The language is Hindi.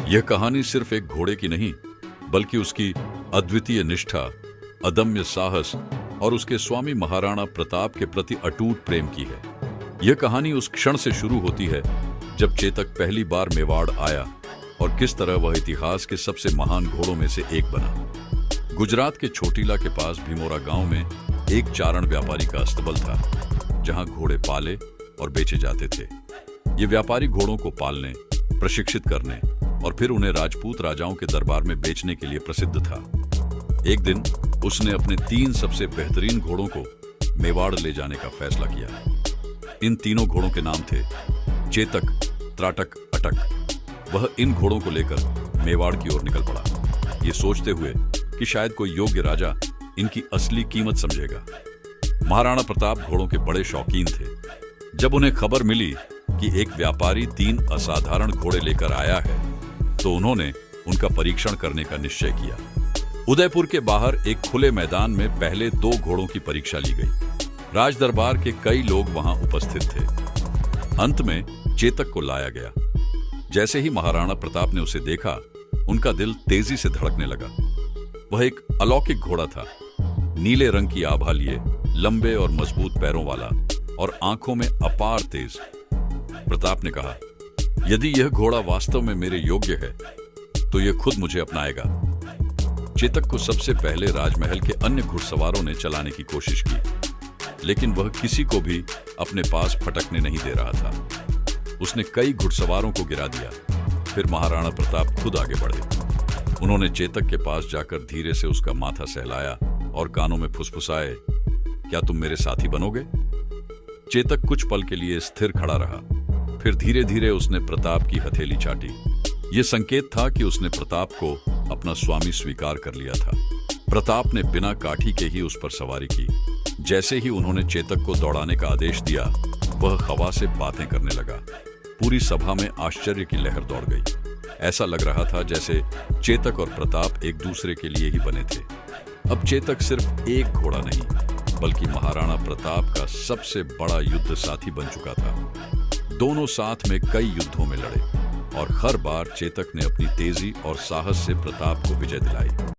यह कहानी सिर्फ एक घोड़े की नहीं, बल्कि उसकी अद्वितीय निष्ठा, अदम्य साहस और उसके स्वामी महाराणा प्रताप के प्रति अटूट प्रेम की है। यह कहानी उस क्षण से शुरू होती है जब चेतक पहली बार मेवाड़ आया और किस तरह वह इतिहास के सबसे महान घोड़ों में से एक बना। गुजरात के छोटीला के पास भीमोरा गांव में एक चारण व्यापारी का अस्तबल था, जहां घोड़े पाले और बेचे जाते थे। ये व्यापारी घोड़ों को पालने, प्रशिक्षित करने और फिर उन्हें राजपूत राजाओं के दरबार में बेचने के लिए प्रसिद्ध था। एक दिन उसने अपने 3 सबसे बेहतरीन घोड़ों को मेवाड़ ले जाने का फैसला किया। इन तीनों घोड़ों के नाम थे चेतक, त्राटक, अटक। वह इन घोड़ों को लेकर मेवाड़ की ओर निकल पड़ा, ये सोचते हुए कि शायद कोई योग्य राजा इनकी असली कीमत समझेगा। महाराणा प्रताप घोड़ों के बड़े शौकीन थे। जब उन्हें खबर मिली कि एक व्यापारी 3 असाधारण घोड़े लेकर आया है, तो उन्होंने उनका परीक्षण करने का निश्चय किया। उदयपुर के बाहर एक खुले मैदान में पहले 2 घोड़ों की परीक्षा ली गई। राज दरबार के कई लोग वहां उपस्थित थे। अंत में चेतक को लाया गया। जैसे ही महाराणा प्रताप ने उसे देखा, उनका दिल तेजी से धड़कने लगा। वह एक अलौकिक घोड़ा था, नीले रंग की आभा लिए, लंबे और मजबूत पैरों वाला और आंखों में अपार तेज। प्रताप ने कहा, यदि यह घोड़ा वास्तव में मेरे योग्य है, तो यह खुद मुझे अपनाएगा। चेतक को सबसे पहले राजमहल के अन्य घुड़सवारों ने चलाने की कोशिश की, लेकिन वह किसी को भी अपने पास फटकने नहीं दे रहा था। उसने कई घुड़सवारों को गिरा दिया। फिर महाराणा प्रताप खुद आगे बढ़े। उन्होंने चेतक के पास जाकर धीरे से उसका माथा सहलाया और कानों में फुसफुसाए, क्या तुम मेरे साथी बनोगे? चेतक कुछ पल के लिए स्थिर खड़ा रहा। फिर धीरे धीरे उसने प्रताप की हथेली चाटी। यह संकेत था कि उसने प्रताप को अपना स्वामी स्वीकार कर लिया था। प्रताप ने बिना काठी के ही उस पर सवारी की। जैसे ही उन्होंने चेतक को दौड़ाने का आदेश दिया, वह हवा से बातें करने लगा। पूरी सभा में आश्चर्य की लहर दौड़ गई। ऐसा लग रहा था जैसे चेतक और प्रताप एक दूसरे के लिए ही बने थे। अब चेतक सिर्फ एक घोड़ा नहीं, बल्कि महाराणा प्रताप का सबसे बड़ा युद्ध साथी बन चुका था। दोनों साथ में कई युद्धों में लड़े और हर बार चेतक ने अपनी तेजी और साहस से प्रताप को विजय दिलाई।